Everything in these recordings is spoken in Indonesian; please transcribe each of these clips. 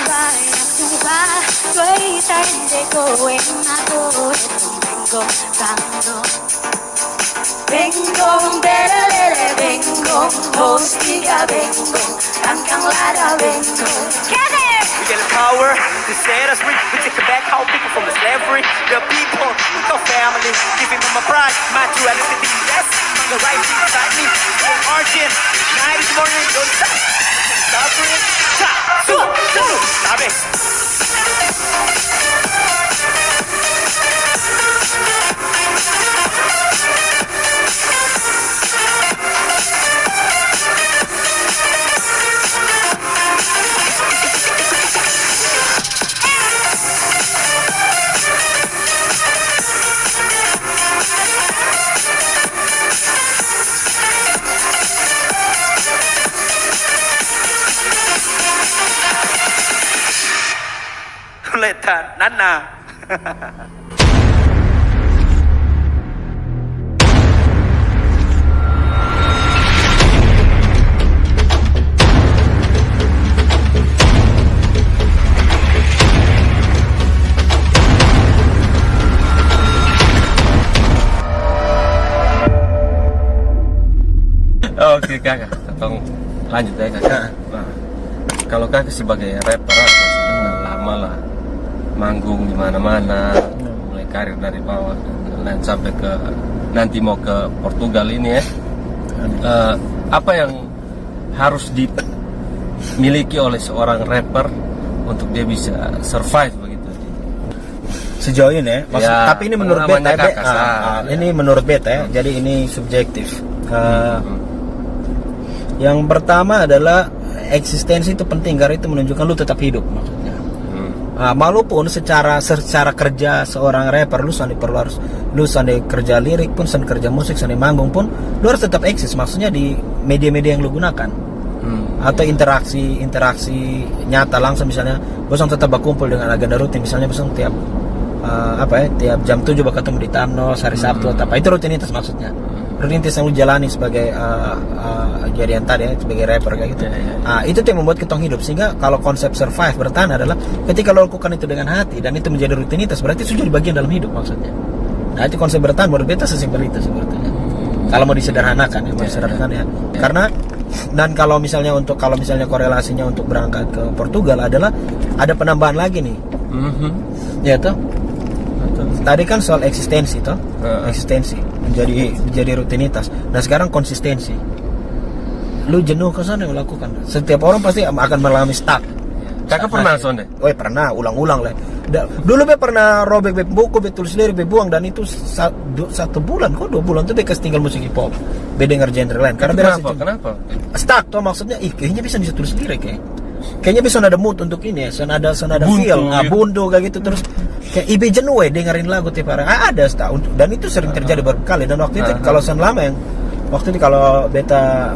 vaya tu va, tu ita de going a go, vengo tanto. Vengo, berelele, vengo, hostiga, vengo, kangkang lada, vengo. Get it! We get the power to set us free. We take back our people from the slavery. The people, no family, giving them my pride, my duality. Yes, the right thing inside me. Origin, night is morning, don't stop. Suffering, stop, stop it. Letan, Nana. Oke kakak, tolong lanjut ya kakak. Nah, kalau kakak sebagai rapper, maksudnya lama lah manggung di mana-mana, mulai karir dari bawah dan sampai ke nanti mau ke Portugal ini ya. Apa yang harus dimiliki oleh seorang rapper untuk dia bisa survive begitu? Sejauh ini ya, Ya, tapi ini menurut beta kakak, ini menurut beta ya, jadi ini subjektif. Yang pertama adalah eksistensi itu penting karena itu menunjukkan lu tetap hidup maksudnya. Walaupun secara kerja seorang rapper lu sandi kerja lirik pun, sandi kerja musik, sandi manggung pun lu harus tetap eksis maksudnya di media-media yang lu gunakan. Atau interaksi nyata langsung, misalnya bosan tetap berkumpul dengan agenda rutin, misalnya bosan tiap tiap jam 7 bakal ketemu di Tamnos hari Sabtu atau apa, itu rutinitas maksudnya. Rutinitas yang lu jalani sebagai kejadian tadi ya, sebagai rapper kayak gitu. Itu yang membuat kita hidup, sehingga kalau konsep survive bertahan adalah ketika lo lakukan itu dengan hati dan itu menjadi rutinitas, berarti itu jadi bagian dalam hidup maksudnya. Nah itu konsep bertahan menurut beta sesimpel itu sebetulnya. Kalau mau disederhanakan ya, karena dan kalau misalnya korelasinya untuk berangkat ke Portugal adalah ada penambahan lagi nih. Ya toh. Tadi kan soal eksistensi toh, eksistensi menjadi rutinitas. Nah sekarang konsistensi. Lu jenuh ke sana melakukan. Setiap orang pasti akan mengalami stuck. Kakak pernah sonde? Oh pernah, ulang-ulang lah. Dulu be pernah robek buku, tulis lirik, buang, dan itu 1 bulan, kok 2 bulan tuh be tinggal musik hip hop, be denger genre lain. Karena kenapa? Stuck tuh maksudnya, kayaknya bisa tulis lirik ya. Kayaknya bisa ada mood untuk ini ya, ada feel, buntu kayak gitu, terus kayak ibe jenuh dengerin lagu tiap hari. Ada setahun, dan itu sering terjadi berkali. Dan waktu itu kalau lama yang waktu itu kalau beta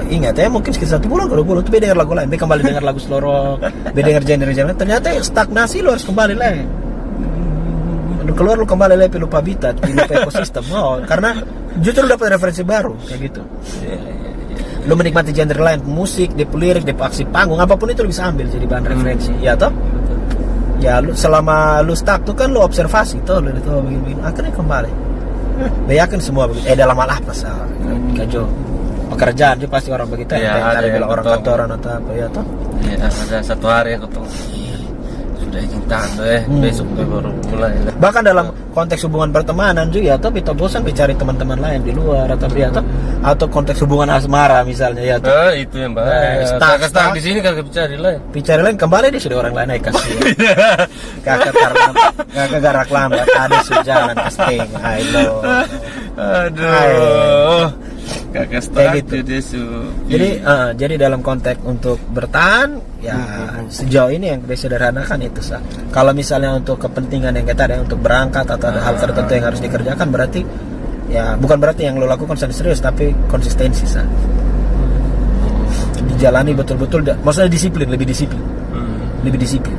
ingat ya, mungkin sekitar 1 bulan, 2 bulan tuh beda denger lagu lain, beda kembali denger lagu slow rock, beda denger genre, ternyata stagnasi, lu harus kembali lagi. Lu keluar, lu kembali lagi, lupa habitat, lupa ekosistem. Karena justru lu dapat referensi baru kayak gitu. Lu menikmati genre lain, musik, depo lirik, depo aksi panggung, apapun itu lu bisa ambil jadi bahan referensi. Ya toh? Ya lu selama lu stuck tuh kan lu observasi tuh, lu itu begini, akhirnya kembali. Yakin semua begitu. Dalam hal apa sih? Kajo. Pekerjaan juga pasti orang begitu ya, ada bilang orang kantoran atau apa ya toh? Ya ada satu hari yang ketemu sudah izin tanda besok baru mulai. Bahkan dalam konteks hubungan pertemanan juga atau kita bosan cari teman-teman lain di luar atau konteks hubungan asmara misalnya ya toh. Itu yang bahaya. Stuck di sini kagak bicara lain kembali dia sudah orang lain kasih. Kakak garak lambat ada sejalan casting. Aduh. Kakak stuck gitu. Jadi dalam konteks untuk bertahan ya sejauh ini yang bisa sederhanakan itu sah. Kalau misalnya untuk kepentingan yang kita ada untuk berangkat atau ada hal tertentu yang harus dikerjakan, berarti ya bukan berarti yang lo lakukan serius, tapi konsistensi sah. Dijalani betul-betul, maksudnya lebih disiplin.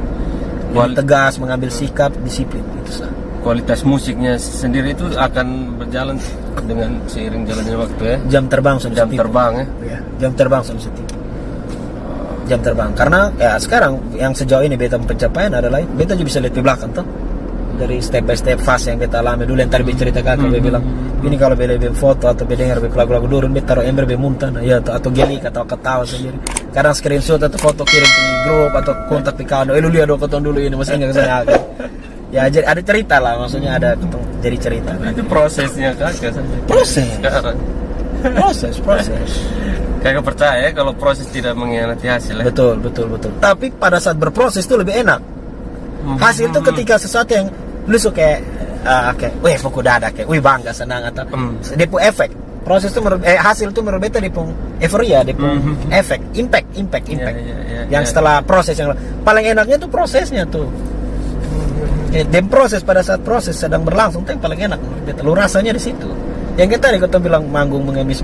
Tegas mengambil sikap, disiplin itu sah. Kualitas musiknya sendiri itu akan berjalan dengan seiring jalannya waktu ya. Jam terbang sama jam terbang ya. Jam terbang sama setiap. jam terbang. Karena ya sekarang yang sejauh ini beta pencapaian adalah beta juga bisa lihat di belakang tuh. Dari step by step fase yang beta alami dulu yang tadi beta cerita kakak beta bilang ini kalau beta foto atau beta dengar lagu-lagu dulu beta taruh ember beta muntah ya atau gelik atau ketawa sendiri. Kadang screenshot atau foto kirim di grup atau kontak di kawan. Lu lihat dong dulu ini masih enggak kesana aku. Ya jadi ada cerita lah, maksudnya ada jadi cerita. Itu prosesnya kakak. Proses. Sekarang. Proses. Kakak percaya kalau proses tidak mengkhianati hasil ya? Betul. Tapi pada saat berproses itu lebih enak. Hasil itu ketika sesuatu yang lu suka kayak, wih pokok dada kayak, wih bangga senang atau dia pun efek. Proses itu hasil itu menurut beta dia pun euforia, dia pun efek, impact. Yang setelah proses yang paling enaknya tuh prosesnya tuh. Dan proses pada saat proses sedang berlangsung itu yang paling enak menurut beta. Lu rasanya di situ. Yang kita tadi kita bilang manggung mengemis,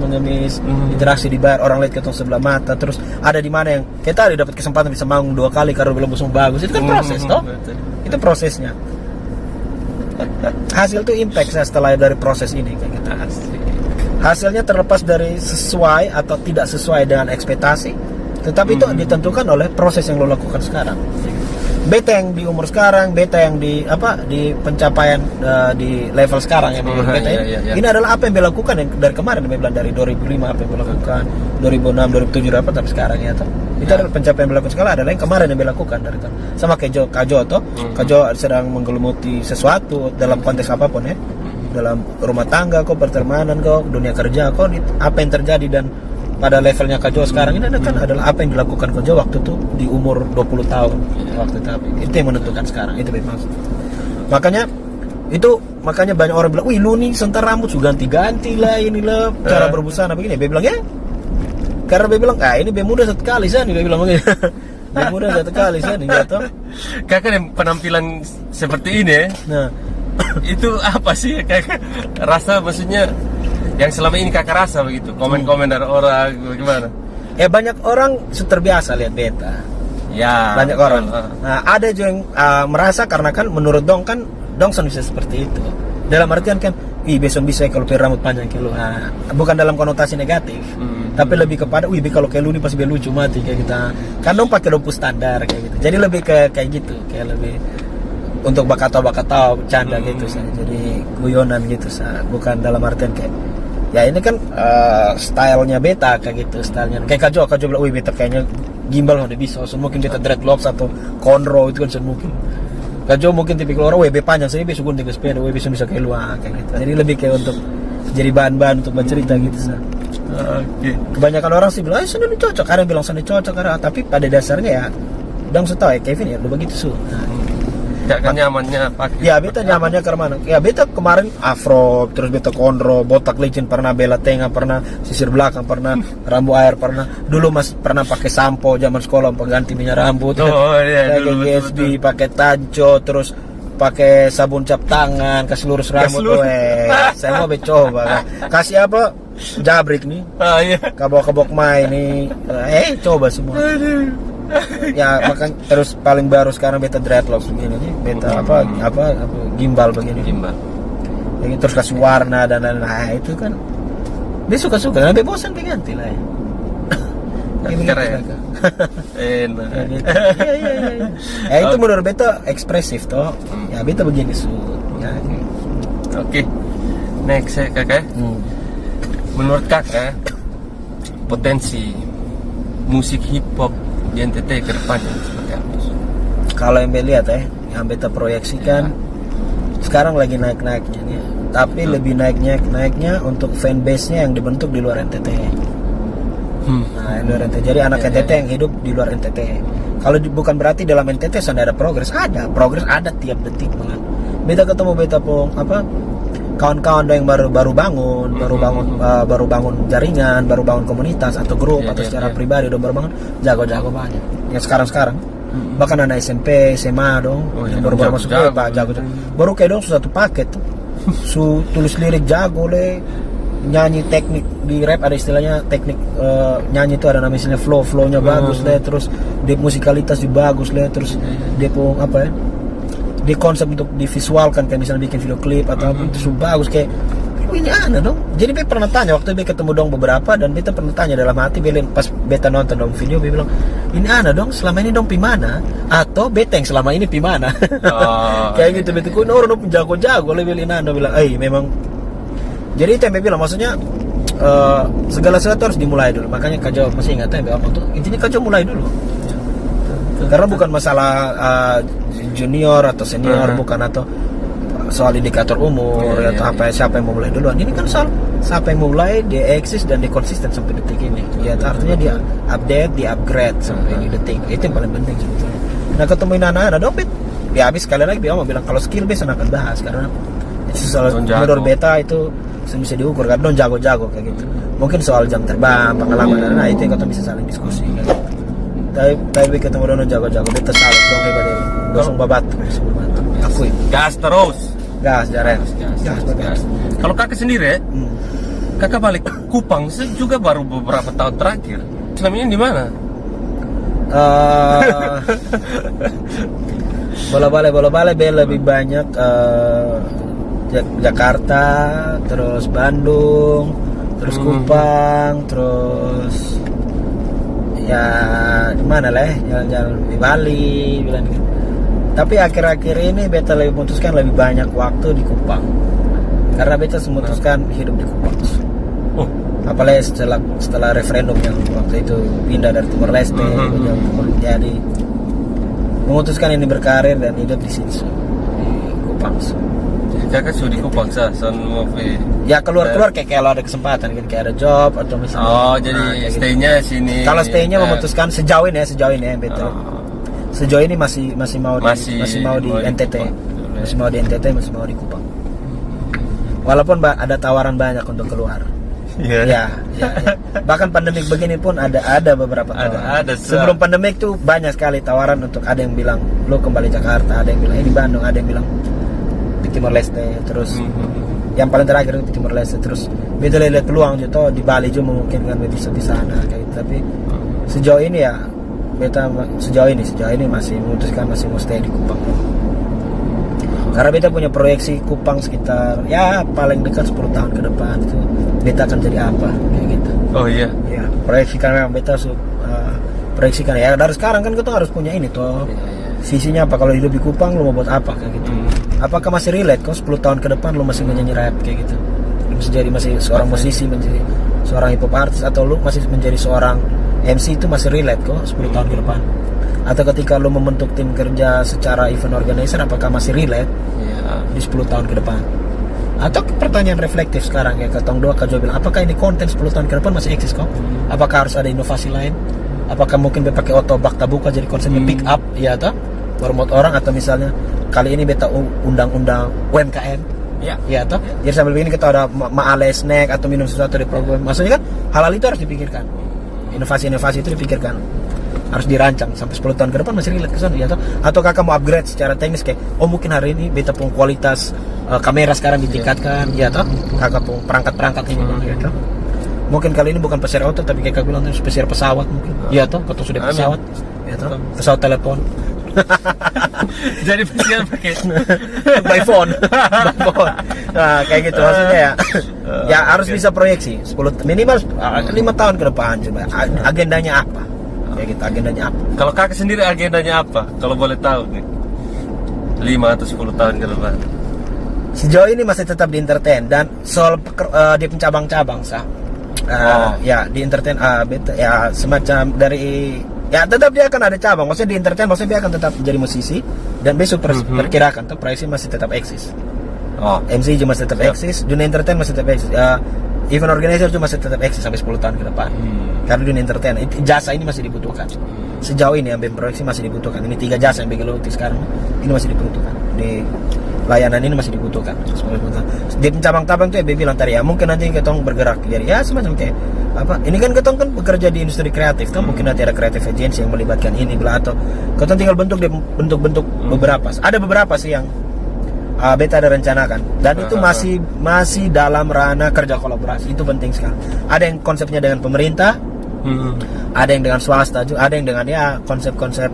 interaksi dibayar, orang lihat ketemu sebelah mata, terus ada di mana yang kita dapat kesempatan bisa manggung 2 kali karena belum musuh bagus, itu kan proses toh, itu prosesnya. Hasil itu impact setelah dari proses ini kayak gitu. Hasilnya terlepas dari sesuai atau tidak sesuai dengan ekspektasi, tetapi itu ditentukan oleh proses yang lo lakukan sekarang. Beta yang di umur sekarang, beta yang di pencapaian di level sekarang yang menurut beta ini adalah apa yang beta lakukan yang dari kemarin, bilang dari 2005 apa yang beta lakukan, 2006, 2007 apa tapi sekarang ya toh. Itu adalah pencapaian yang beta lakukan sekarang adalah yang kemarin yang beta lakukan dari kan. Sama kayak Kajo toh. Kajo sedang menggelumuti sesuatu dalam konteks apapun ya. Dalam rumah tangga kok, pertemanan kok, dunia kerja kok, apa yang terjadi dan pada levelnya Kajo sekarang ini adalah apa yang dilakukan Kajo waktu itu di umur 20 tahun waktu itu yang menentukan sekarang itu maksud. Makanya banyak orang bilang, wih lu nih sentar rambut sudah ganti lah inilah cara berbusana begini. Dia bilang ya, karena dia bilang ini be muda satu kali sih, dia bilang begini. Be muda satu kali sih, gitu. Kakak yang penampilan seperti ini ya. Nah, itu apa sih kakak rasa maksudnya? Yang selama ini kakak rasa begitu, komen-komen dari orang gimana? Ya banyak orang terbiasa lihat beta. Ya. Banyak orang. Nah, ada juga yang merasa karena kan menurut dong bisa seperti itu. Dalam artian kan, besok bisa kalau pakai rambut panjang kayak lu. Nah, bukan dalam konotasi negatif, tapi lebih kepada, kalau kayak lu nih pasti lucu mati kayak kita. Kan dong pakai dompu standar kayak gitu. Jadi lebih ke kayak gitu, kayak lebih untuk bakatau bercanda gitu sah. Jadi guyonan gitu sah. Bukan dalam artian kayak ya ini kan stylenya beta kayak gitu, stylenya kayak Kajo bilang, wih beta kayaknya gimbal udah bisa, mungkin beta dreadlocks atau cornrow itu kan mungkin. Kajo mungkin tipikal orang WB panjang, saya besok gunting ke sepeda, bisa kayak luar kayak gitu. Jadi lebih kayak untuk jadi bahan-bahan untuk bercerita gitu sah. Kebanyakan orang sih bilang, sana cocok, ada yang bilang sana cocok, tapi pada dasarnya ya, dong setahu ya Kevin ya, lu begitu Gak kan nyamannya pakai. Ya beta nyamannya ke mana? Ya beta kemarin afro, terus beta konro, botak licin pernah, bela tengah pernah, sisir belakang pernah, rambut air pernah. Dulu masih pernah pakai sampo zaman sekolah pengganti minyak rambut. Iya, dulu GSB, pakai tanco, terus pakai sabun cap tangan, kasih lurus rambut. Saya mau coba. Kasih apa? Jabrik nih. Iya. Kabok mai nih. Coba semua. Ya makan terus paling baru sekarang beta dreadlocks begini nih, beta apa gimbal begini. Yang terus kasih warna dan lain-lain itu kan. Dia suka-suka, nanti bosan ganti lah ya. Keren. Enak. Iya. Itu menurut beta ekspresif toh. Ya beta begini ya. Oke. Next kakak. Menurut kakak potensi musik hip hop di NTT ke depannya seperti apa? Kalau yang lihat yang beta proyeksikan sekarang lagi naik-naiknya nih. Tapi lebih naiknya untuk fanbase-nya yang dibentuk di luar NTT. Nah, di luar NTT. Jadi anak NTT yang hidup di luar NTT. Kalau bukan berarti dalam NTT sudah ada progres ada tiap detik banget. Beta ketemu beta pun kawan-kawan yang baru bangun jaringan, baru bangun komunitas atau grup atau secara pribadi udah baru bangun, jago-jago banyak. Yang sekarang bahkan anak SMP, SMA dong, yang baru masuk jago. Baru kayak dong satu paket tuh. Tulis lirik jago le, nyanyi teknik di rap ada istilahnya teknik nyanyi itu ada namanya flow-nya bagus le, terus dia musikalitas juga bagus le, terus dia pun di konsep untuk divisualkan kayak misalnya bikin video klip atau apa itu bagus kayak ini aneh dong. Jadi beta pernah tanya waktu beta ketemu dong beberapa, dan beta pernah tanya dalam hati pas beta nonton dong video, beta bilang ini aneh dong, selama ini dong pimana atau beta yang selama ini pimana. Kayak gitu beta kuno orang dong jago-jago lebih aneh bilang, memang. Jadi itu yang beta bilang, maksudnya segala sesuatu harus dimulai dulu. Makanya Kajo masih ingat ya, intinya Kajo mulai dulu. Karena bukan masalah junior atau senior, bukan, atau soal indikator umur atau apa, siapa yang mau mulai duluan. Ini kan soal siapa yang mau mulai, dia eksis dan dia konsisten sampai detik ini. Ya artinya dia update, dia upgrade sampai di detik. Itu yang paling penting sebetulnya. Nah, ketemuin anak-anak dopet, ya habis sekali lagi dia mau bilang kalau skill base akan bahas, karena soal menurut beta itu bisa diukur kan, don jago-jago kayak gitu. Mungkin soal jam terbang, pengalaman, nah itu yang kita bisa saling diskusi kan. Tapi ketemu don jago-jago, beta salut dong hebat deh. Langsung babat. Akui. Gas terus. Gas, Jaren. Gas. Kalau kakak sendiri, kakak balik Kupang juga baru beberapa tahun terakhir. Selama ini di mana? Bola-balik lebih banyak Jakarta, terus Bandung, terus Kupang, terus ya di mana lah, jalan-jalan di Bali, bilang gitu. Tapi akhir-akhir ini beta lebih memutuskan lebih banyak waktu di Kupang, karena beta memutuskan hidup di Kupang. Apalagi setelah referendum yang waktu itu pindah dari Timor Leste, jadi memutuskan ini berkarir dan hidup di sini di Kupang. Jadi kakak sudah di Kupang Ya keluar kayak kalau ada kesempatan kan, kayak ada job atau misalnya. Jadi stay-nya gitu. Sini. Kalau stay-nya memutuskan sejauh ini ya betul. Sejauh ini masih mau di NTT. Masih mau di NTT, masih mau di Kupang. Walaupun ada tawaran banyak untuk keluar. Ya. Bahkan pandemik begini pun ada beberapa tawaran. Ada. Sebelum pandemik tuh banyak sekali tawaran untuk, ada yang bilang lo kembali Jakarta, ada yang bilang ini Bandung, ada yang bilang di Timor Leste, terus yang paling terakhir di Timor Leste, terus beta lihat peluang gitu di Bali juga memungkinkan bisa di sana kayak gitu. Tapi sejauh ini ya beta sejauh ini masih memutuskan masih mau stay di Kupang. Karena beta punya proyeksi Kupang sekitar ya paling dekat 10 tahun ke depan itu beta akan jadi apa kayak gitu. Oh iya. Ya, proyeksikan memang beta proyeksikan ya dari sekarang kan kita harus punya ini tuh. Visinya apa, kalau hidup di Kupang lu mau buat apa kayak gitu. Apakah masih relate kok 10 tahun ke depan lu masih menyanyi rap kayak gitu. Lu masih seorang musisi, menjadi seorang hip hop artist, atau lu masih menjadi seorang MC, itu masih relate kok 10 tahun ke depan. Atau ketika lu membentuk tim kerja secara event organizer, apakah masih relate di 10 tahun ke depan. Atau pertanyaan reflektif sekarang ya, ketong dua Kak Jo bilang, apakah ini konten 10 tahun ke depan masih eksis kok? Apakah harus ada inovasi lain? Apakah mungkin pakai otobak tabuka jadi konsepnya pick up, ya atau promote orang, atau misalnya kali ini beta undang-undang UMKM, ya atau jadi sambil begini kita ada maale snack atau minum sesuatu di program. Maksudnya kan hal-hal itu harus dipikirkan, inovasi-inovasi itu dipikirkan, harus dirancang sampai 10 tahun ke depan masih relate ke sana, ya atau kakak mau upgrade secara teknis kayak mungkin hari ini beta pun kualitas kamera sekarang ditingkatkan, ya toh kakak pun perangkat ini ya toh. Mungkin kali ini bukan pesiar auto tapi kayak kakak bilang pesiar pesawat mungkin, ya toh atau sudah pesawat, ya toh pesawat telepon. Jadi pesiar pakai by phone. Nah kayak gitu maksudnya ya. Ya harus bisa proyeksi 10 minimal 5 tahun ke depan coba agendanya apa. Kayak gitu, agendanya apa? Kalau kakak sendiri agendanya apa? Kalau boleh tahu nih, 5 atau 10 tahun ke depan. Sejauh ini masih tetap di entertain, dan soal di pencabang-cabang ya di entertain ya semacam dari ya tetap dia akan ada cabang, maksudnya di entertain, maksudnya dia akan tetap menjadi musisi, dan besok perkirakan tuh proyeksi masih tetap eksis. MC juga masih tetap eksis, dunia entertain masih tetap eksis. Event organizer juga masih tetap eksis sampai 10 tahun ke depan. Karena dunia entertain, jasa ini masih dibutuhkan. Sejauh ini yang proyeksi masih dibutuhkan. Ini 3 jasa yang Begeluti sekarang ini masih dibutuhkan. Di layanan ini masih dibutuhkan. Di pencabang-cabang tuh ya bilang tadi ya, mungkin nanti kita bergerak jadi ya semacam kayak apa? Ini kan kita kan bekerja di industri kreatif, kan mungkin nanti ada creative agency yang melibatkan ini bela, atau kita tinggal bentuk beberapa. Ada beberapa sih yang beta ada rencanakan, dan itu masih dalam ranah kerja kolaborasi. Itu penting sekali. Ada yang konsepnya dengan pemerintah, ada yang dengan swasta juga, ada yang dengan ya konsep-konsep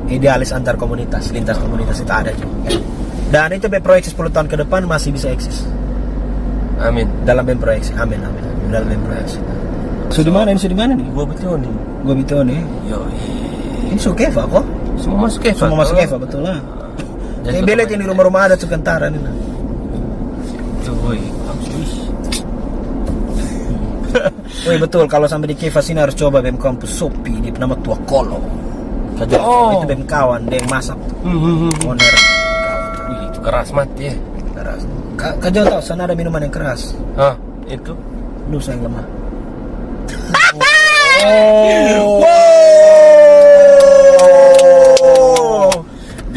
idealis antar komunitas, lintas komunitas, itu ada juga. Dan itu proyeksi 10 tahun ke depan masih bisa eksis. Amin. dalam band proyeksi. Amin. Dalam band proyeksi. Sudah mana nih? Gua betul nih. Gua betul nih. Yo. Ini Sukeva kok. Semua masuk Eva. Semua masuk Eva betul lah. Kayak belet ini rumah-rumah ada Sukentara nih. Tuh, woi. Woi betul, kalau sampai di Keva sini harus coba BEM kampus Sopi, dia nama Tua Kolo. Oh. Itu BEM kawan, dia yang masak. Owner kawan. Wih, itu keras mati ya. Keras. Kau tahu sana ada minuman yang keras. Hah, itu. Lu sayang lemah.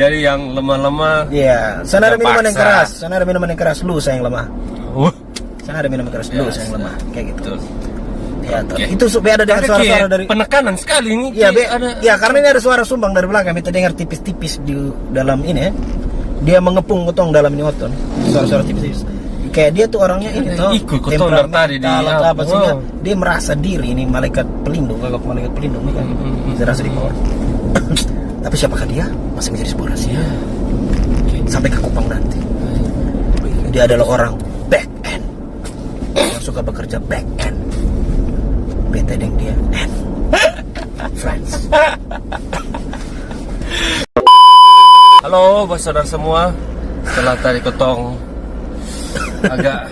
Jadi yang lemah-lemah. Iya, sana ada minuman yang Terpaksa. keras. Sana ada minuman yang keras, lu sayang lemah. Sana ada minuman keras, lu Ya, sayang lemah. Kayak gitu. Betul. Ya, Oke. itu beda dengan Ada suara-suara kayak dari. penekanan sekali ini. Iya, kayak ada. ya karena ini ada suara sumbang dari belakang. Kita dengar tipis-tipis di dalam ini ya. Dia mengepung ketong dalam ini oton. Suara-suara tipis-tipis. Kayak dia tuh orangnya ini tuh. Ikut ketong dari tadi di apa sih? wow. Dia merasa diri ini malaikat pelindung, kalau malaikat pelindung nih kan. Dia rasa di bawah. Tapi siapakah dia? Masih menjadi sebuah rahasia. Sampai ke Kupang nanti. Dia adalah orang back end. Yang suka bekerja back end. Beta dengan dia end. Friends. Halo, saudara semua. Setelah tadi ketong agak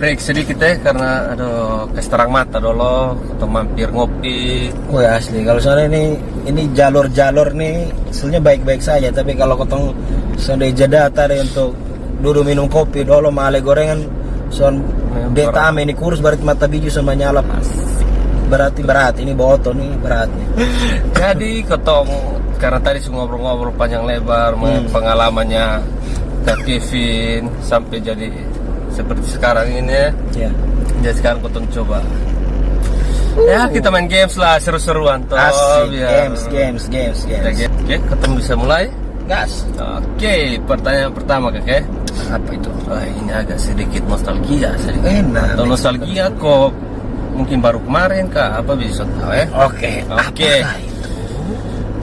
break sedikit ya karena aduh kesterang mata dulu atau mampir ngopi. Oh ya asli, kalau soalnya ini jalur-jalur nih sebenarnya baik-baik saja, tapi kalau ketong sudah jeda tadi untuk duduk minum kopi dulu male gorengan son beta ame ini kurus berarti mata biju sama nyala berarti berat ini boto nih berat nih. Jadi ketong karena tadi ngobrol-ngobrol panjang lebar mengenai pengalamannya Kak Kevin sampai jadi seperti sekarang ini ya. Ya. Jadi sekarang ketong coba. Ya kita main games lah seru-seruan toh. Asik, biar- games. Oke, ketong bisa mulai. Gas. Oke, pertanyaan pertama kakek. Apa itu? Wah, ini agak sedikit nostalgia sedikit. Enak. Atau nostalgia kok mungkin baru kemarin kak apa bisa tahu ya? Oke. Oke. Apakah itu?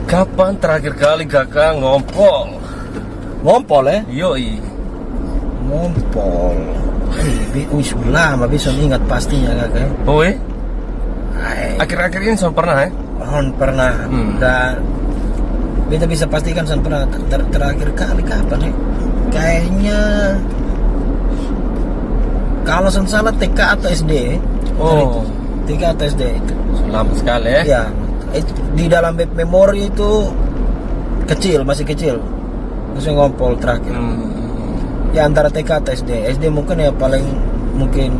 Kapan terakhir kali kakak ngompol? Ngompol ya? Yoi. Ngompol. Sudah lama bisa ingat pastinya kakak. Boy, Hai. akhir-akhir ini saya pernah ya? Pernah dan beta bisa pastikan saya pernah terakhir kali kapan ya? Kayaknya kalau saya salah TK atau SD. Oh, TK atau SD itu. lama sekali ya? Ya, di dalam memori itu masih kecil. Masih ngompol terakhir. Ya antara TK atau SD. SD mungkin ya paling mungkin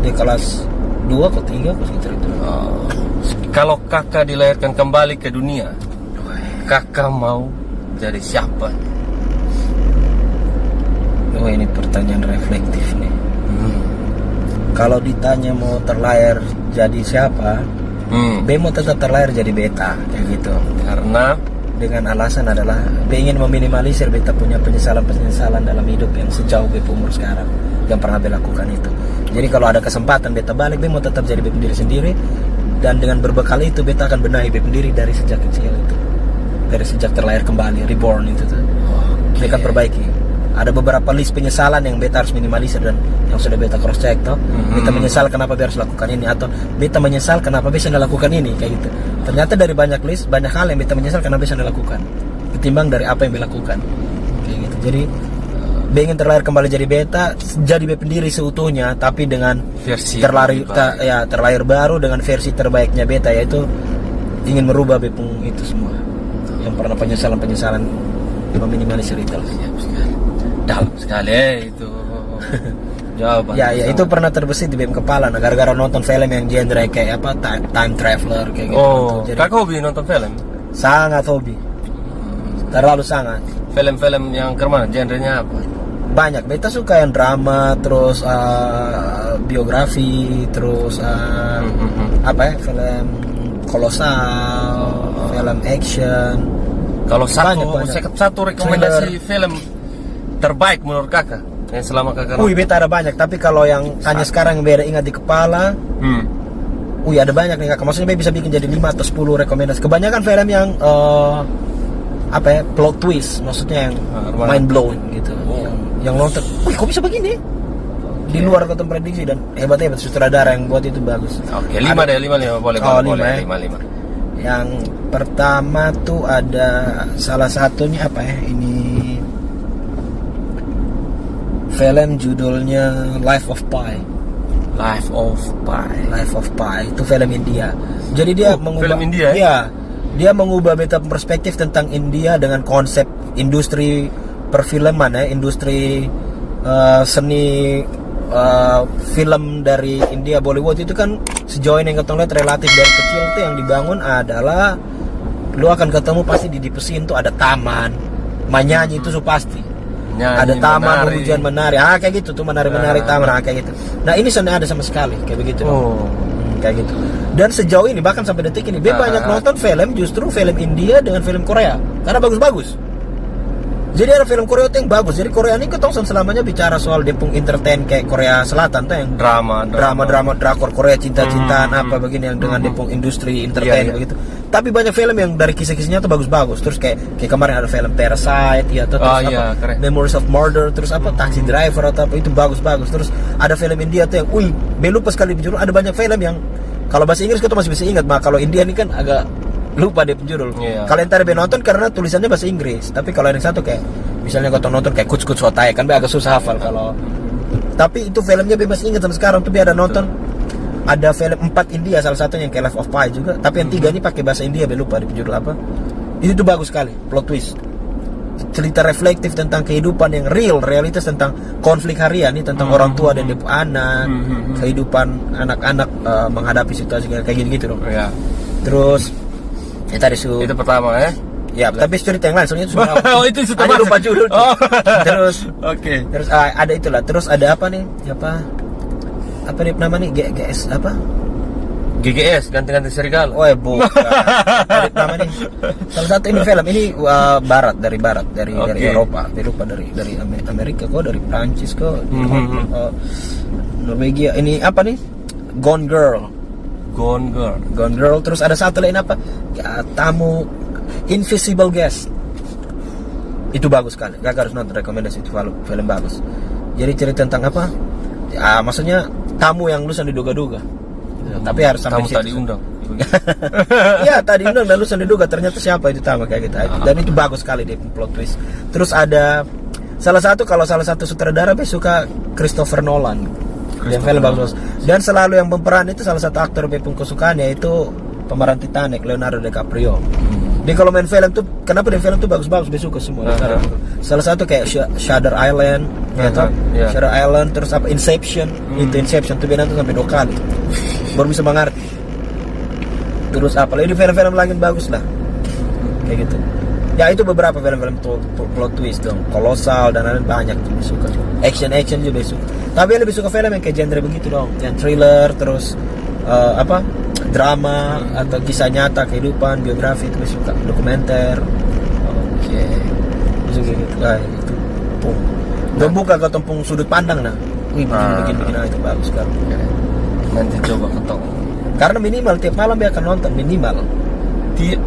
SD kelas 2 atau 3 atau sekitar itu. Oh. Kalau kakak dilahirkan kembali ke dunia, kakak mau jadi siapa? Oh ini pertanyaan reflektif nih. Kalau ditanya mau terlahir jadi siapa, B mau tetap terlahir jadi beta kayak gitu. Karena Dengan alasan adalah B ingin meminimalisir beta punya penyesalan dalam hidup yang sejauh B umur sekarang yang pernah B lakukan itu. Jadi kalau ada kesempatan beta balik, B mau tetap jadi B diri sendiri, dan dengan berbekal itu beta akan benahi B sendiri dari sejak kecil itu, dari sejak terlahir kembali, reborn itu tuh. Beta akan perbaiki. Ada beberapa list penyesalan yang beta harus minimalisir dan yang sudah beta cross check toh. Beta menyesal kenapa beta harus lakukan ini, atau beta menyesal kenapa beta tidak lakukan ini kayak gitu. Ternyata dari banyak list, banyak hal yang beta menyesal kenapa beta tidak lakukan, ketimbang dari apa yang beta lakukan kayak gitu. Jadi beta ingin terlahir kembali jadi beta, jadi beta sendiri seutuhnya, tapi dengan versi terlahir baru dengan versi terbaiknya beta, yaitu ingin merubah beta itu semua yang pernah penyesalan meminimalisir itu. dalam sekali itu jawaban. Ya itu pernah terbesit di BEM kepala, nah, gara-gara nonton film yang genre kayak apa time traveler kayak gitu. Oh, Jadi kakak hobi nonton film? sangat hobi, terlalu sangat. Film-film yang kemana? Genrenya apa? Banyak, beta suka yang drama, terus biografi, terus apa ya, film kolosal, film action. Kalau Banyak. satu rekomendasi film terbaik menurut kakak yang selama kakak Beta ada banyak, tapi kalau yang tanya sekarang yang beda ingat di kepala, ada banyak nih kakak. Maksudnya beta bisa bikin jadi 5 atau 10 rekomendasi. Kebanyakan film yang apa ya, plot twist, maksudnya yang mind blowing gitu. Yang nonton, kok bisa begini? di luar kota prediksi, dan hebat sutradara yang buat itu bagus. Oke, 5 deh, 5 boleh. Oh, boleh, 5 ya. 5. Yang pertama tuh ada salah satunya apa ya? Ini film judulnya Life of Pi. Life of Pi itu film India. Jadi dia mengubah film India, ya? Dia mengubah beta perspektif tentang India dengan konsep industri perfilman ya, industri seni film dari India, Bollywood itu kan sejauh ini yang kita lihat relatif dari kecil tuh yang dibangun adalah lu akan ketemu pasti di pesin tuh ada taman, menyanyi itu pasti. Ada taman, hujan menari, kayak gitu tuh, menari taman, kayak gitu. Nah ini sana ada sama sekali kayak begitu. Kayak gitu. Dan sejauh ini bahkan sampai detik ini, banyak nonton film justru film India dengan film Korea karena bagus-bagus. Jadi ada film Korea yang bagus. Jadi Korea ini ketong selamanya bicara soal depung entertain kayak Korea Selatan tuh yang drama drakor Korea cinta-cintaan apa begini yang dengan depung industri entertain begitu. Tapi banyak film yang dari kisah-kisahnya tuh bagus-bagus. Terus kayak kemarin ada film Parasite ya, terus Memories of Murder, terus apa Taxi Driver atau apa itu bagus-bagus. Terus ada film India tuh yang lupa sekali judul. Ada banyak film yang kalau bahasa Inggris kita masih bisa ingat, kalau India ini kan agak lupa deh penjudul. Kalau yang tadi nonton karena tulisannya bahasa Inggris, tapi kalau yang satu kayak misalnya kau nonton kayak Kuch Kuch Hotai kan agak susah hafal kalau. Tapi itu filmnya bebas ingat sampai sekarang tuh ada nonton. Ada film 4 India salah satunya yang kayak Life of Pi juga, tapi yang 3 ini pakai bahasa India lupa di penjudul apa. Itu tuh bagus sekali, plot twist. Cerita reflektif tentang kehidupan yang realitas tentang konflik harian ini, tentang orang tua dan anak, kehidupan anak-anak menghadapi situasi kayak gitu dong. Terus tadi itu pertama ya. Ya, tapi cerita yang lain soalnya itu semua. Itu sudah lupa judul. Terus terus ada itulah. Terus ada apa nih? Apa nih nama nih? GGS apa? GGS ganti-ganti serigala. Bukan. Ada nama nih. Salah satu ini film ini dari Eropa, dari Amerika kok, dari Prancis kok, Norwegia. Ini apa nih? Gone Girl. Terus ada satu lain apa? Tamu Invisible Guest. Itu bagus sekali. Gak harus nonton, rekomendasi itu film bagus. Jadi cerita tentang apa? Maksudnya tamu yang lu diduga-duga. Tapi harus sampai tamu tadi undang. Ya, tadi undang dan lu diduga ternyata siapa itu tamu kayak gitu. Dan itu bagus sekali deh plot twist. Terus ada salah satu sutradara suka Christopher Nolan. Yang film bagus. Dan selalu yang berperan itu salah satu aktor bepung kesukaan yaitu pemeran Titanic, Leonardo DiCaprio. Dia kalau main film tuh, kenapa dia film tuh bagus-bagus, dia suka semua. Salah satu kayak Shutter Island, Shutter Island, terus apa Inception, itu Inception tuh dia nonton sampai 2 kali, baru bisa mengerti. Terus apa lagi film-film lagi bagus lah, kayak gitu. Ya itu beberapa film-film plot twist dong, kolosal dan lain banyak tuh dia suka. Action juga dia suka. Tapi dia lebih suka film yang kayak genre begitu dong, yang thriller, terus drama atau kisah nyata kehidupan, biografi itu suka, dokumenter. Bisa gitu. Itu buka ke tempung sudut pandang begini itu bagus kan. Nanti coba ketemu. Karena minimal tiap malam dia akan nonton minimal.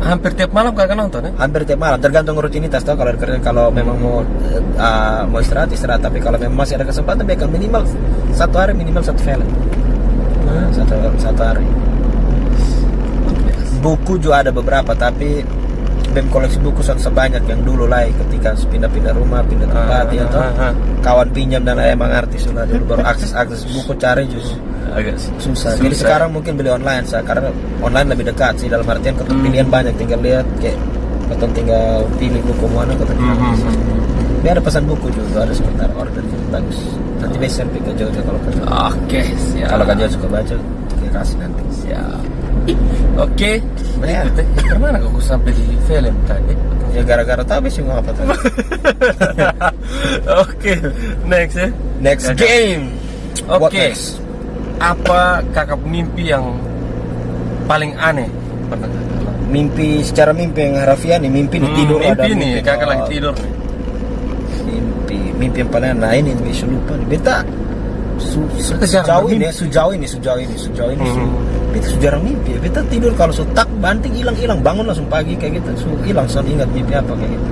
Hampir tiap malam akan nonton ya? Hampir tiap malam, tergantung rutinitas tuh. Kalau memang mau istirahat, tapi kalau memang masih ada kesempatan dia akan minimal 1 hari minimal 1 film. Satu hari. Buku juga ada beberapa, tapi BEM koleksi buku sebanyak yang dulu lah ketika pindah-pindah rumah, pindah tempat kawan pinjam dan emang artis sudah dulu baru akses buku cari juga agak susah. Jadi sekarang mungkin beli online karena online lebih dekat sih, dalam artian pilihan banyak, tinggal lihat kayak tinggal pilih buku mana biar ada pesan buku juga, ada sebentar order bagus. Nanti bisa sampai ke Jogja kalau kerja. Siap. Kalau kerja suka baca, kita kasih nanti. Siap. Berikutnya, kemana kok sampai di film tadi? Ya gara-gara tahu sih ngapa tadi. Next ya. Next game. Apa kakak mimpi yang paling aneh pernah? Secara mimpi yang harafiah nih, mimpi tidur ada. Mimpi nih, kakak lagi tidur nih. Mimpi yang paling aneh ini bisa lupa nih. Beta sejauh ini beta jarang mimpi. Beta tidur kalau tak banting hilang bangun langsung pagi kayak gitu. Hilang, selalu ingat mimpi apa kayak gitu.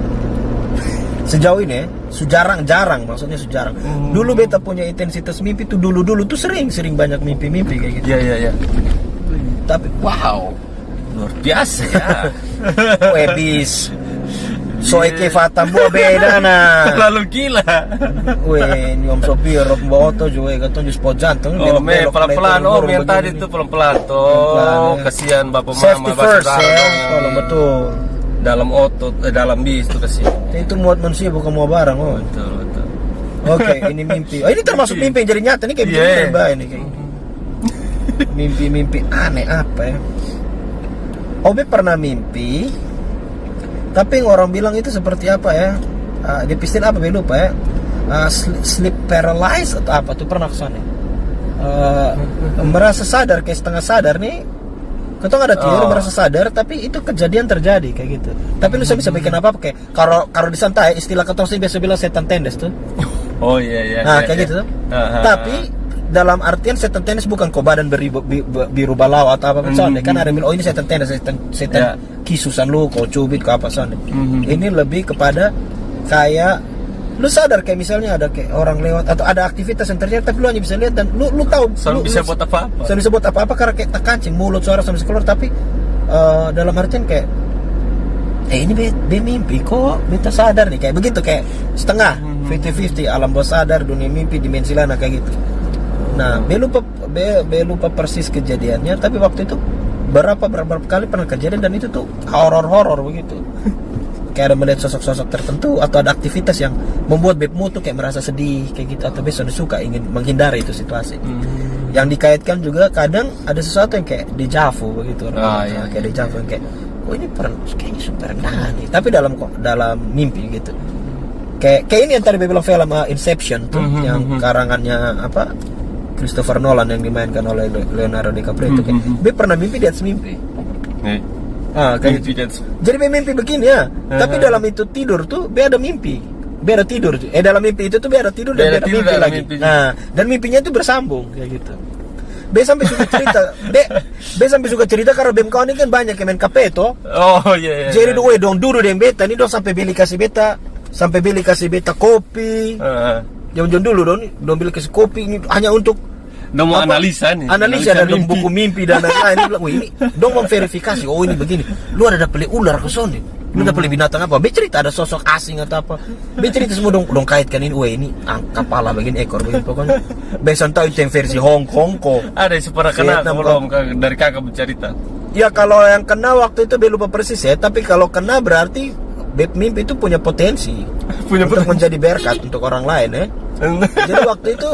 sejauh ini jarang maksudnya sejarang. Dulu beta punya intensitas mimpi tuh dulu tuh sering banyak mimpi kayak gitu. Iya. Tapi wow, Luar biasa ya. webis soeke fata buah beda na. Terlalu gila. Weh, nyom sopir rok bawa juga katong jus spot jantung. Oh, pelan-pelan. Oh, yang tadi tuh pelan-pelan tuh. Kasihan bapak Safety mama first ya, dong kalau yang betul. dalam otot, dalam bis tuh kasihan. Itu muat manusia bukan muat barang. Oh. Betul. Oke, ini mimpi. Oh, ini termasuk mimpi yang jadi nyata nih kayak begini terbaik nih kayak. Mimpi aneh apa ya? Obe pernah mimpi, tapi orang bilang itu seperti apa ya? Dia pistil apa? Gue lupa ya. Sleep paralyzed atau apa tuh pernah kesana? Merasa sadar kayak setengah sadar nih. Kita nggak ada tidur merasa sadar, tapi itu kejadian terjadi kayak gitu. Tapi lu bisa bikin apa? Kayak kalau disantai istilah ketong sih biasa bilang setan tendes tuh. Oh iya. Nah kayak gitu tuh. Tapi dalam artian setan tenis bukan kok badan biru balau atau apa misalnya kan ada yang bilang oh ini setan tenis setan kisusan lu kok cubit ke apa sana. Ini lebih kepada kayak lu sadar kayak misalnya ada kayak orang lewat atau ada aktivitas yang terjadi tapi lu hanya bisa lihat dan lu tahu Selalu bisa buat apa-apa. Selalu bisa buat apa-apa karena kayak tak kancing mulut suara sampai keluar tapi dalam artian kayak ini be mimpi kok beta sadar nih kayak begitu kayak setengah 50-50 alam bawah sadar dunia mimpi dimensi lain kayak gitu. Nah, be lupa persis kejadiannya, tapi waktu itu berapa kali pernah kejadian dan itu tuh horor begitu. Kayak ada melihat sosok-sosok tertentu atau ada aktivitas yang membuat bebmu tuh kayak merasa sedih kayak gitu atau besok suka ingin menghindari itu situasi. Yang dikaitkan juga kadang ada sesuatu yang kayak deja vu begitu kayak deja vu yang kayak oh ini kayaknya super nah nih, tapi dalam mimpi gitu. Kayak ini yang tadi be bilang film Inception tuh yang karangannya apa? Christopher Nolan yang dimainkan oleh Leonardo DiCaprio itu kayak be pernah mimpi di atas mimpi. Kayak gitu. Jadi be mimpi begini ya. Tapi dalam itu tidur tuh be ada mimpi. Be ada tidur. Dalam mimpi itu tuh be ada tidur dan be ada mimpi lagi. Nah, dan mimpinya itu bersambung kayak gitu. Be sampai suka cerita. Be sampai suka cerita karena be kawan ini kan banyak yang main kapeto. Oh iya. Jadi dong dulu deh beta ini dong sampai beli kasih beta kopi. Jangan dulu dong beli kasih kopi ini hanya untuk dong mau analisa dan dong buku mimpi dan lain-lain. Ini bilang, ini dong memverifikasi. Oh ini begini. Lu ada beli ular ke sana. Lu ada beli binatang apa? Be cerita ada sosok asing atau apa. Be cerita semua dong kaitkan ini. Ini kepala begini ekor begini pokoknya. Be tahu itu yang versi Hong Kong kok. Ada yang pernah kena belum dari kakak bercerita? Ya kalau yang kena waktu itu be lupa persis ya. Tapi kalau kena berarti be mimpi itu punya potensi untuk menjadi berkat untuk orang lain ya. Jadi waktu itu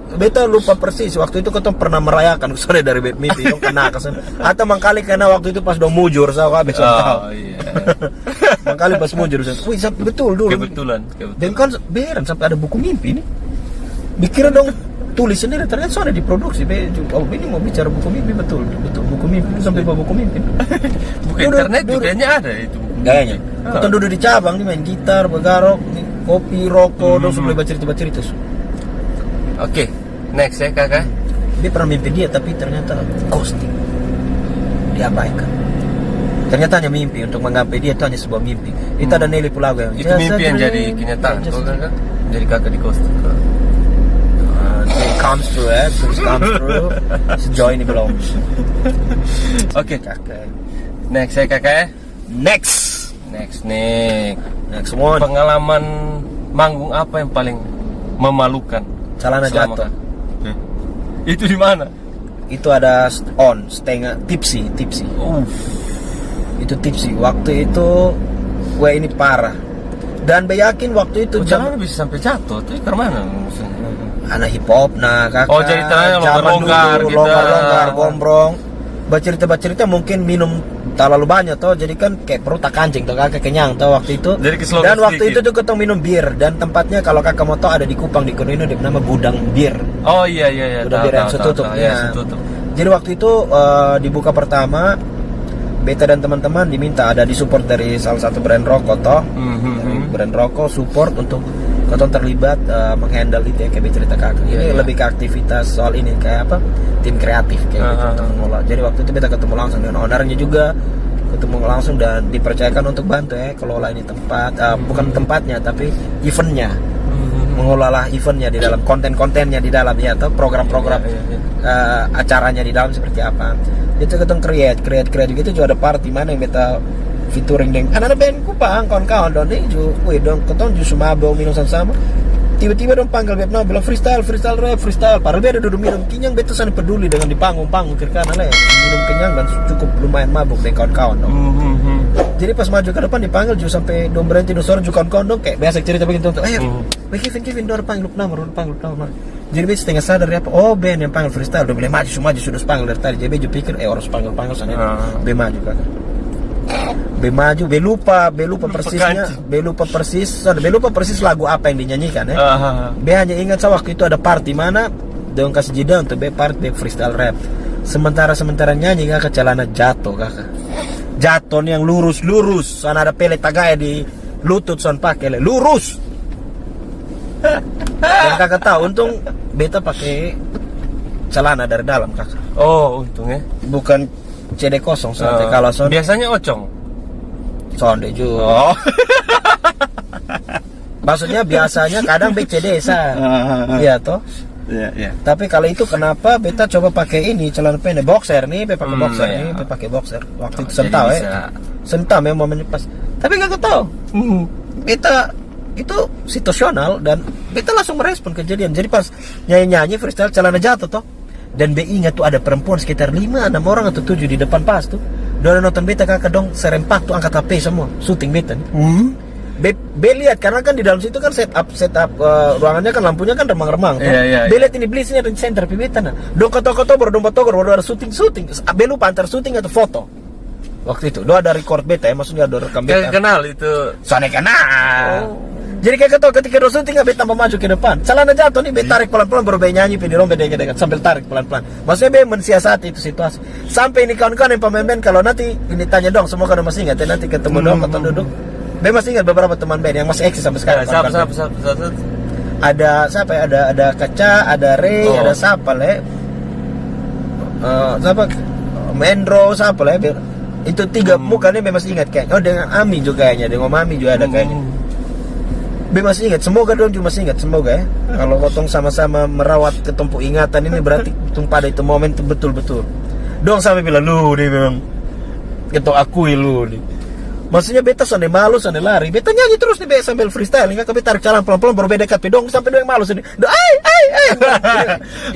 beta lupa persis waktu itu kita pernah merayakan sore dari mimpi dong kena kesan atau mangkali kena waktu itu pas dong mujur saya besok tahu. Mangkali pas mujur saya wih betul dulu kebetulan. Dan kan beran sampai ada buku mimpi nih dikira dong tulis sendiri ternyata soalnya diproduksi ini mau bicara buku mimpi betul buku mimpi sampai bawa buku mimpi buku internet juga ada itu kayaknya kita duduk di cabang nih main gitar begarok kopi rokok dong sebelum cerita. Oke, next ya kakak. Dia pernah mimpi dia tapi ternyata ghosting. Diabaikan. Ternyata hanya mimpi untuk menggapai dia itu hanya sebuah mimpi. Itu ada Nelly Pulago yang itu mimpi yang jadi kenyataan. Kakak jadi kakak di ghosting. It comes true ya, it comes true. Sejauh ini belum. Oke. Next ya kakak. Next one. Pengalaman manggung apa yang paling memalukan? Celana jatuh. Itu di mana? Itu ada setengah tipsy. Itu tipsy. Waktu itu ini parah. Dan yakin waktu itu jangan bisa sampai jatuh. Itu ke mana? Anak hip hop kakak. Oh jadi ternyata longgar gitu. Longgar gombrong. Bacerita mungkin minum terlalu banyak jadi kan kayak perut tak kancing kakak kenyang waktu itu. Dan waktu itu tuh kita minum bir dan tempatnya kalau kakak mau tahu ada di Kupang di Konoino dia nama gudang bir. Oh iya. Gudang bir yang setutup. Jadi waktu itu dibuka pertama beta dan teman-teman diminta ada disupport dari salah satu brand rokok brand rokok support untuk kita terlibat menghandle itu ya kayak cerita kakak. Ini lebih ke aktivitas soal ini kayak apa tim kreatif kayak gitu mengelola. Jadi waktu itu kita ketemu langsung dengan ownernya juga ketemu langsung dan dipercayakan untuk bantu kelola ini tempat, bukan tempatnya tapi eventnya, mengelola eventnya di dalam, konten-kontennya di dalam ya, atau program-program acaranya di dalam seperti apa. Itu ketemu create gitu juga ada party mana yang beta featuring dengan anak band Kupang kawan-kawan dong nih ju, dong ketemu ju sumabau minum sama. Tiba-tiba dong panggil Vietnam bilang freestyle rap freestyle. Padahal dia duduk minum kenyang, beta sana peduli dengan di panggung kiri kanan minum kenyang dan cukup lumayan mabuk dengan kawan-kawan dong. Jadi pas maju ke depan dipanggil juga sampai dong berhenti dong suara juga kawan-kawan dong kayak biasa cerita begitu untuk ayo, Kevin dong panggil nama. Jadi beta setengah sadar apa? Oh band yang panggil freestyle, udah boleh maju sudah panggil dari tadi. Jadi beta pikir orang panggil sana, be maju kan. Be maju, be lupa persis lagu apa yang dinyanyikan Be hanya ingat waktu itu ada party mana dong kasih jeda untuk be party freestyle rap. Sementara nyanyi kakak celana jatuh nih yang lurus sana ada pelet tagaya di lutut son pakai lurus. Dan kakak tahu untung beta pakai celana dari dalam kakak. Oh untungnya bukan CD kosong santai. Kalau son biasanya ocong sonde juga. Maksudnya biasanya kadang BCD iya toh. Iya. Tapi kalau itu kenapa beta coba pakai ini celana pendek boxer nih, pakai boxer nih, pakai boxer. Waktu itu sentam ya momennya pas. Tapi nggak tahu. Beta itu situasional dan beta langsung merespon kejadian. Jadi pas nyanyi freestyle celana jatuh toh. Dan be ingat tuh ada perempuan sekitar 5-6 orang atau 7 di depan pas tuh. Udah nonton beta kakak dong serempak tuh angkat HP semua syuting beta nih. Be lihat karena kan di dalam situ kan setup ruangannya kan lampunya kan remang-remang. Be lihat ini beli sini ada center beta nah. Dong kotor baru dong baru ada syuting. Be lupa antar syuting atau foto. Waktu itu do ada record beta maksudnya ada rekam beta. Kenal itu. Soalnya kenal. Jadi kayak ketawa ketika do syuting beta tambah maju ke depan. Celana jatuh nih be tarik pelan-pelan baru be nyanyi di rombe dekat sambil tarik pelan-pelan. Maksudnya be mensiasati itu situasi. Sampai ini kawan-kawan yang pemain band kalau nanti ini tanya dong semua kan masih ingat nanti ketemu dong atau duduk. Be masih ingat beberapa teman band yang masih eksis sampai sekarang. Siapa? Ada siapa ya? Ada Kaca, ada Ray, ada siapa siapa Mendro, siapa itu 3 mukanya be masih ingat kayaknya. Oh dengan Ami juga kayaknya, dengan Mami juga ada kayaknya. Be masih ingat, semoga dong juga masih ingat, semoga ya. Kalau kotong sama-sama merawat ketumpu ingatan ini berarti pada itu momen itu betul-betul. Dong sampai bilang lu nih memang ketok akui lu nih. Maksudnya beta sonde malu, sonde lari. Beta nyanyi terus nih be sambil freestyle. Enggak kami tarik jalan pelan-pelan baru beda dekat dong sampai dong malu sendiri.